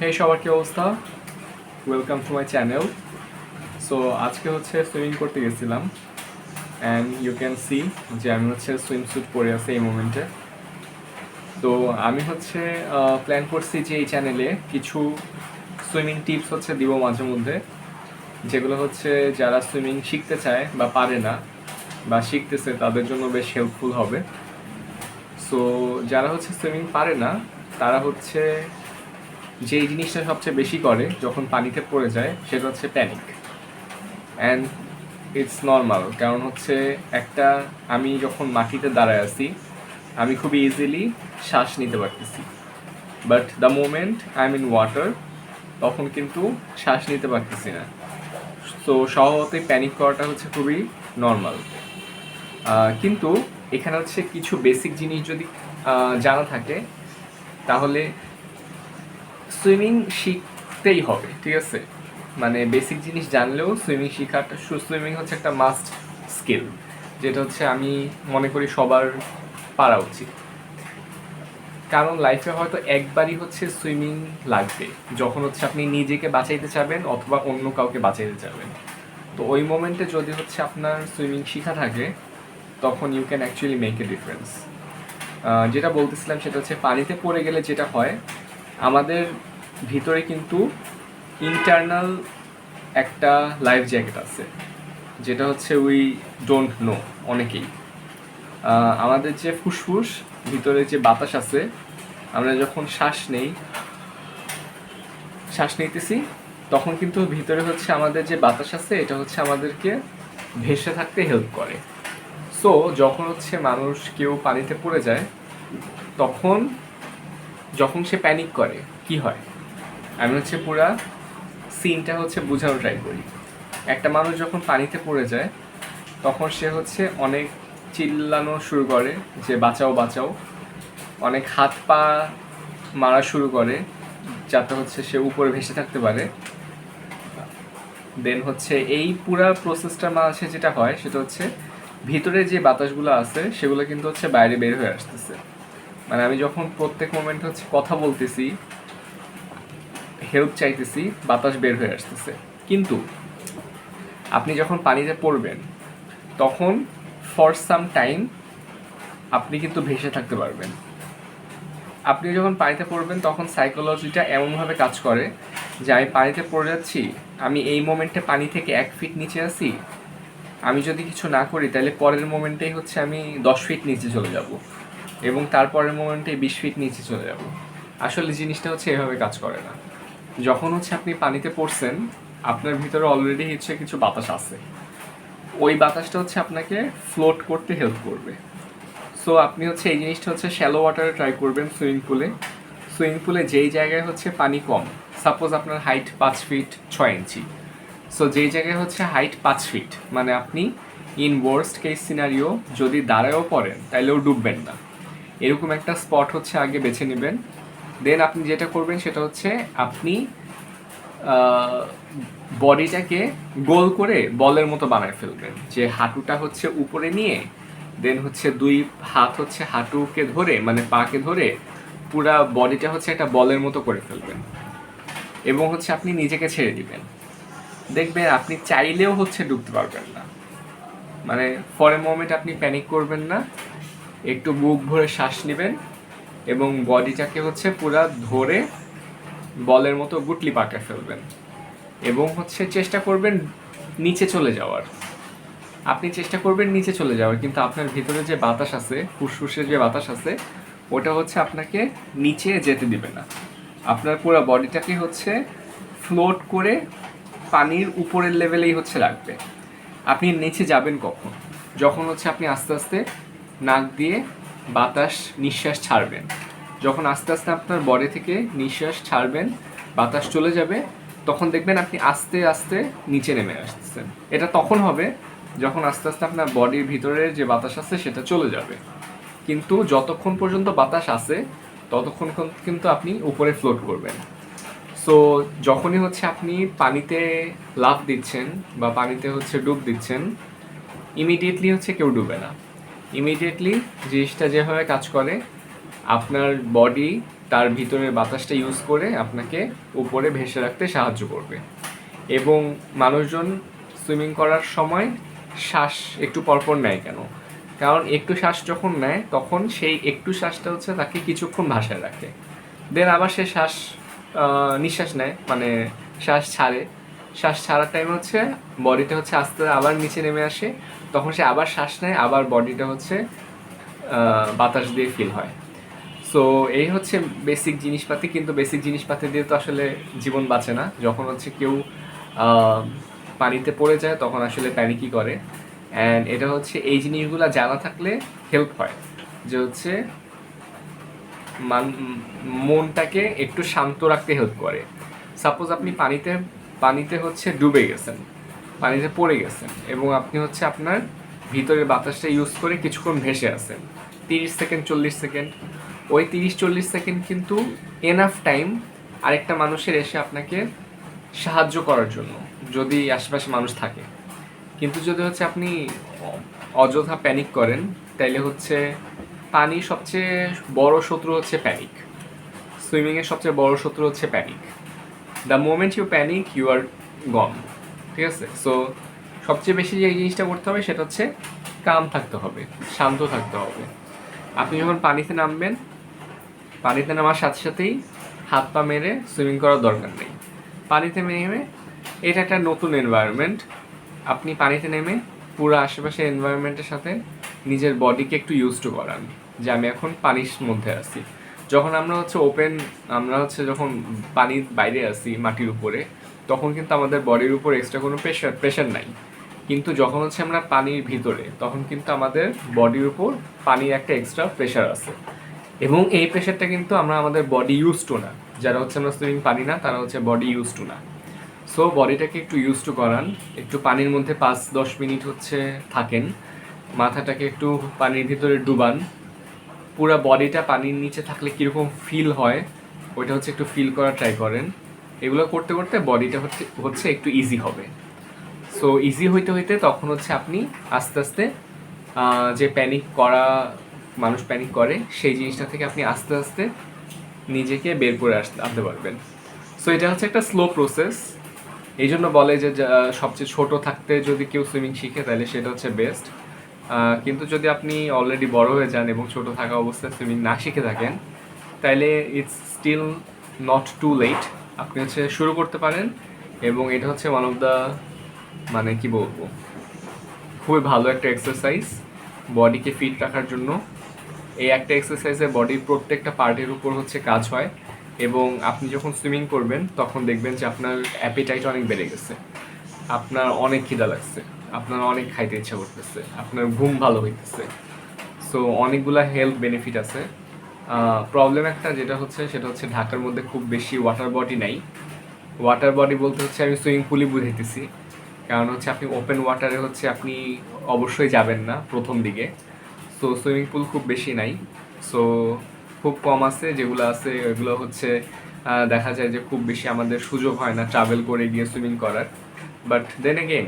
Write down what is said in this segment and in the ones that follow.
হে সবার কি অবস্থা? Welcome to my channel. So আজকে হচ্ছে সুইমিং করতে গেছিলাম অ্যান্ড ইউ ক্যান সি যে আমি হচ্ছে সুইম স্যুট পরে আছি এই মোমেন্টে। তো আমি হচ্ছে প্ল্যান করছি যে এই চ্যানেলে কিছু সুইমিং টিপস হচ্ছে দিব মাঝে মধ্যে, যেগুলো হচ্ছে যারা সুইমিং শিখতে চায় বা পারে না বা শিখতেছে তাদের জন্য বেশ হেল্পফুল হবে। সো যারা হচ্ছে সুইমিং পারে না তারা হচ্ছে যেই জিনিসটা সবচেয়ে বেশি করে যখন পানিতে পড়ে যায় সেটা হচ্ছে প্যানিক। অ্যান্ড ইটস নর্মাল, কারণ হচ্ছে একটা আমি যখন মাটিতে দাঁড়ায় আছি আমি খুবই ইজিলি শ্বাস নিতে পারতেছি, but the moment I am in water তখন কিন্তু শ্বাস নিতে পারতেছি না। তো স্বভাবতই প্যানিক করাটা হচ্ছে খুবই নর্মাল। কিন্তু এখানে হচ্ছে কিছু বেসিক জিনিস যদি জানা থাকে তাহলে সুইমিং শিখতেই হবে, ঠিক আছে? মানে বেসিক জিনিস জানলেও সুইমিং হচ্ছে একটা মাস্ট স্কিল, যেটা হচ্ছে আমি মনে করি সবার পারা উচিত। কারণ লাইফে হয়তো একবারই হচ্ছে সুইমিং লাগবে, যখন হচ্ছে আপনি নিজেকে বাঁচাইতে চাবেন অথবা অন্য কাউকে বাঁচাইতে চাবেন। তো ওই মোমেন্টে যদি হচ্ছে আপনার সুইমিং শেখা থাকে তখন you can actually make a difference. যেটা বলতেছিলাম সেটা হচ্ছে পানিতে পড়ে গেলে যেটা হয়, আমাদের ভিতরে কিন্তু ইন্টারনাল একটা লাইফ জ্যাকেট আছে, যেটা হচ্ছে উই ডোন্ট নো অনেকেই। আমাদের যে ফুসফুস, ভিতরে যে বাতাস আছে, আমরা যখন শ্বাস নিতেছি তখন কিন্তু ভিতরে হচ্ছে আমাদের যে বাতাস আছে এটা হচ্ছে আমাদেরকে ভেসে থাকতে হেল্প করে। সো যখন হচ্ছে মানুষ কেউ পানিতে পড়ে যায় তখন যখন সে প্যানিক করে কি হয়, আমি হচ্ছে পুরা সিনটা হচ্ছে বোঝানো ট্রাই করি। একটা মানুষ যখন পানিতে পড়ে যায় তখন সে হচ্ছে অনেক চিল্লানো শুরু করে যে বাঁচাও বাঁচাও, অনেক হাত পা মারা শুরু করে যাতে হচ্ছে সে উপরে ভেসে থাকতে পারে। দেন হচ্ছে এই পুরা প্রসেসটার মাঝে যেটা হয় সেটা হচ্ছে ভিতরে যে বাতাসগুলো আছে সেগুলো কিন্তু হচ্ছে বাইরে বের হয়ে আসতেছে। মানে আমি যখন প্রত্যেক মোমেন্টে হচ্ছে কথা বলতেছি, হেল্প চাইতেছি, বাতাস বের হয়ে আসতেছে। কিন্তু আপনি যখন পানিতে পড়বেন তখন ফর সাম টাইম আপনি কিন্তু ভেসে থাকতে পারবেন। আপনি যখন পানিতে পড়বেন তখন সাইকোলজিটা এমনভাবে কাজ করে যে আমি পানিতে পড়ে যাচ্ছি, আমি এই মোমেন্টে পানি থেকে 1 ফিট নিচে আছি, আমি যদি কিছু না করি তাহলে পরের মোমেন্টেই হচ্ছে আমি 10 ফিট নিচে চলে যাব এবং তারপরের মোমেন্টে 20 ফিট নিচে চলে যাব। আসলে জিনিসটা হচ্ছে এভাবে কাজ করে না। যখন হচ্ছে আপনি পানিতে পড়ছেন আপনার ভিতরে অলরেডি হচ্ছে কিছু বাতাস আছে, ওই বাতাসটা হচ্ছে আপনাকে ফ্লোট করতে হেল্প করবে। সো আপনি হচ্ছে এই জিনিসটা হচ্ছে শ্যালো ওয়াটারে ট্রাই করবেন। সুইমিং পুলে যেই জায়গায় হচ্ছে পানি কম, সাপোজ আপনার হাইট 5 ফিট 6 ইঞ্চি, সো যেই জায়গায় হচ্ছে হাইট 5 ফিট, মানে আপনি ইন ওয়ার্স্ট কেস সিনারিও যদি দাঁড়ায়ও পড়েন তাইলেও ডুববেন না, এরকম একটা স্পট হচ্ছে আগে বেছে নেবেন। দেন আপনি যেটা করবেন সেটা হচ্ছে আপনি বডিটাকে গোল করে বলের মতো বানায় ফেলবেন, যে হাঁটুটা হচ্ছে উপরে নিয়ে দেন হচ্ছে 2 হাত হচ্ছে হাঁটুকে ধরে মানে পাকে ধরে পুরা বডিটা হচ্ছে একটা বলের মতো করে ফেলবেন এবং হচ্ছে আপনি নিজেকে ছেড়ে দিবেন। দেখবেন আপনি চাইলেও হচ্ছে ডুবতে পারবেন না। মানে ফর এ মোমেন্ট আপনি প্যানিক করবেন না, একটু বুক ভরে শ্বাস নেবেন এবং বডিটাকে হচ্ছে পুরা ধরে বলের মতো গুটলি পাকায় ফেলবেন এবং হচ্ছে চেষ্টা করবেন নিচে চলে যাওয়ার। আপনি চেষ্টা করবেন নিচে চলে যাওয়ার, কিন্তু আপনার ভিতরে যে বাতাস আছে, ফুসফুসে যে বাতাস আছে, ওটা হচ্ছে আপনাকে নিচে যেতে দিবে না। আপনার পুরো বডিটাকে হচ্ছে ফ্লোট করে পানির উপরের লেভেলেই হচ্ছে রাখবে। আপনি নিচে যাবেন কখন? যখন হচ্ছে আপনি আস্তে আস্তে নাক দিয়ে নিঃশ্বাস ছাড়বেন। যখন আস্তে আস্তে আপনার বডি থেকে নিঃশ্বাস ছাড়বেন, বাতাস চলে যাবে, তখন দেখবেন আপনি আস্তে আস্তে নিচে নেমে আসতেছেন। এটা তখন হবে যখন আস্তে আস্তে আপনার বডির ভিতরে যে বাতাস আছে সেটা চলে যাবে। কিন্তু যতক্ষণ পর্যন্ত বাতাস আছে ততক্ষণ কিন্তু আপনি উপরে ফ্লোট করবেন। সো যখনই হচ্ছে আপনি পানিতে লাফ দিচ্ছেন বা পানিতে হচ্ছে ডুব দিচ্ছেন, ইমিডিয়েটলি হচ্ছে কেউ ডুবে না। ইমিডিয়েটলি জিনিসটা যেভাবে কাজ করে, আপনার বডি তার ভিতরের বাতাসটা ইউজ করে আপনাকে উপরে ভেসে রাখতে সাহায্য করবে। এবং মানুষজন সুইমিং করার সময় শ্বাস একটু পরপর নেয় কেন? কারণ একটু শ্বাস যখন নেয় তখন সেই একটু শ্বাসটা হচ্ছে তাকে কিছুক্ষণ ভাসায় রাখে, দেন আবার সে নিঃশ্বাস নেয়, মানে শ্বাস ছাড়ে। শ্বাস ছাড়ার টাইম হচ্ছে বডিটা হচ্ছে আস্তে আবার নিচে নেমে আসে, তখন সে আবার শ্বাস নেয়, আবার বডিটা হচ্ছে বাতাস দিয়ে ফিল হয়। সো এই হচ্ছে বেসিক জিনিসপাতি, কিন্তু বেসিক জিনিসপাতি দিয়ে তো আসলে জীবন বাঁচে না। যখন হচ্ছে কেউ পানিতে পড়ে যায় তখন আসলে প্যানিকই করে। অ্যান্ড এটা হচ্ছে এই জিনিসগুলো জানা থাকলে হেল্প হয়, যে হচ্ছে মনটাকে একটু শান্ত রাখতে হেল্প করে। সাপোজ আপনি পানিতে হচ্ছে ডুবে গেছেন, পানিতে পড়ে গেছেন, এবং আপনি হচ্ছে আপনার ভিতরের বাতাসটা ইউজ করে কিছুক্ষণ ভেসে আছেন 30 সেকেন্ড 40 সেকেন্ড। ওই 30-40 সেকেন্ড কিন্তু এনাফ টাইম আরেকটা মানুষের এসে আপনাকে সাহায্য করার জন্য, যদি আশেপাশে মানুষ থাকে। কিন্তু যদি হচ্ছে আপনি অযথা প্যানিক করেন, তাইলে হচ্ছে পানির সবচেয়ে বড় শত্রু হচ্ছে প্যানিক। সুইমিংয়ের সবচেয়ে বড় শত্রু হচ্ছে panic. The moment you panic you are gone, ঠিক আছে? সো সবচেয়ে বেশি যে জিনিসটা করতে হবে সেটা হচ্ছে কাম থাকতে হবে, শান্ত থাকতে হবে। আপনি যখন পানিতে নামবেন, পানিতে নামার সাথে সাথেই হাত পা মেরে সুইমিং করার দরকার নেই। পানিতে নেমে, এটা একটা নতুন এনভায়রনমেন্ট, আপনি পানিতে নেমে পুরো আশেপাশের এনভায়রনমেন্টের সাথে নিজের বডিকে একটু ইউজ টু করান, যে আমি এখন পানির মধ্যে আছি। যখন আমরা হচ্ছে যখন পানির বাইরে আসি মাটির উপরে, তখন কিন্তু আমাদের বডির উপর এক্সট্রা কোনো প্রেশার নাই। কিন্তু যখন হচ্ছে আমরা পানির ভিতরে, তখন কিন্তু আমাদের বডির উপর পানির একটা এক্সট্রা প্রেশার আছে, এবং এই প্রেশারটা কিন্তু আমরা আমাদের বডি ইউজ টু না। যারা হচ্ছে আমরা সুইমিং পারি না তারা হচ্ছে বডি ইউজ টু না। সো বডিটাকে একটু ইউজ টু করান, একটু পানির মধ্যে 5-10 মিনিট হচ্ছে থাকেন, মাথাটাকে একটু পানির ভিতরে ডুবান, পুরো বডিটা পানির নিচে থাকলে কীরকম ফিল হয় ওইটা হচ্ছে একটু ফিল করার ট্রাই করেন। এগুলো করতে করতে বডিটা হচ্ছে একটু ইজি হবে। সো ইজি হইতে হইতে তখন হচ্ছে আপনি আস্তে আস্তে যে মানুষ প্যানিক করে সেই জিনিসটা থেকে আপনি আস্তে আস্তে নিজেকে বের করে আনতে পারবেন। সো এটা হচ্ছে একটা স্লো প্রসেস। এই জন্য বলে যে সবচেয়ে ছোট থাকতে যদি কেউ সুইমিং শিখে তাহলে সেটা হচ্ছে বেস্ট। কিন্তু যদি আপনি অলরেডি বড় হয়ে যান এবং ছোট থাকা অবস্থায় সুইমিং না শিখে থাকেন, তাহলে it's still not too late, আপনি হচ্ছে শুরু করতে পারেন। এবং এটা হচ্ছে ওয়ান অফ দ্য, মানে কি বলবো, খুবই ভালো একটা এক্সারসাইজ বডিকে ফিট রাখার জন্য। এই একটা এক্সারসাইজে বডির প্রত্যেকটা পার্টের উপর হচ্ছে কাজ হয়, এবং আপনি যখন সুইমিং করবেন তখন দেখবেন যে আপনার অ্যাপিটাইট অনেক বেড়ে গেছে, আপনার অনেক খিদা লাগছে, আপনার অনেক খাইতে ইচ্ছা করতেছে, আপনার ঘুম ভালো হইতেছে। সো অনেকগুলা হেলথ বেনিফিট আছে। প্রবলেম একটা যেটা হচ্ছে সেটা হচ্ছে ঢাকার মধ্যে খুব বেশি ওয়াটার বডি নাই। ওয়াটার বডি বলতে হচ্ছে আমি সুইমিং পুলই বুঝাইতেছি, কারণ হচ্ছে আপনি ওপেন ওয়াটারে হচ্ছে আপনি অবশ্যই যাবেন না প্রথম দিকে। সো সুইমিং পুল খুব বেশি নাই। সো খুব কম আছে, যেগুলো আছে ওইগুলো হচ্ছে দেখা যায় যে খুব বেশি আমাদের সুযোগ হয় না ট্রাভেল করে গিয়ে সুইমিং করার। বাট দেন এগেইন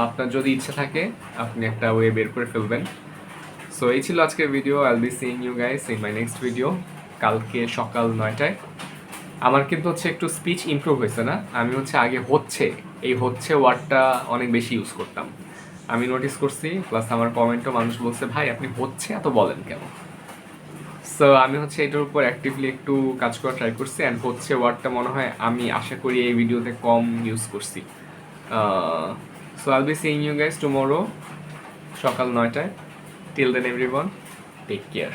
আপনার যদি ইচ্ছা থাকে আপনি একটা ওয়ে বের করে ফেলবেন। সো এই ছিল আজকের video. I will be seeing you guys in my next video কালকে সকাল 9টায়। আমার কিন্তু হচ্ছে একটু স্পিচ ইমপ্রুভ হয়েছে না, আমি হচ্ছে আগে এই হচ্ছে ওয়ার্ডটা অনেক বেশি ইউজ করতাম, আমি নোটিস করছি। প্লাস আমার কমেন্টও মানুষ বলছে ভাই আপনি হচ্ছে এত বলেন কেন। সো আমি হচ্ছে এটার উপর অ্যাক্টিভলি একটু কাজ করা ট্রাই করছি, অ্যান্ড হচ্ছে ওয়ার্ডটা মনে হয় আমি আশা করি এই ভিডিওতে কম ইউজ করছি। So I will be seeing you guys tomorrow সকাল 9টায়। Till then everyone, take care.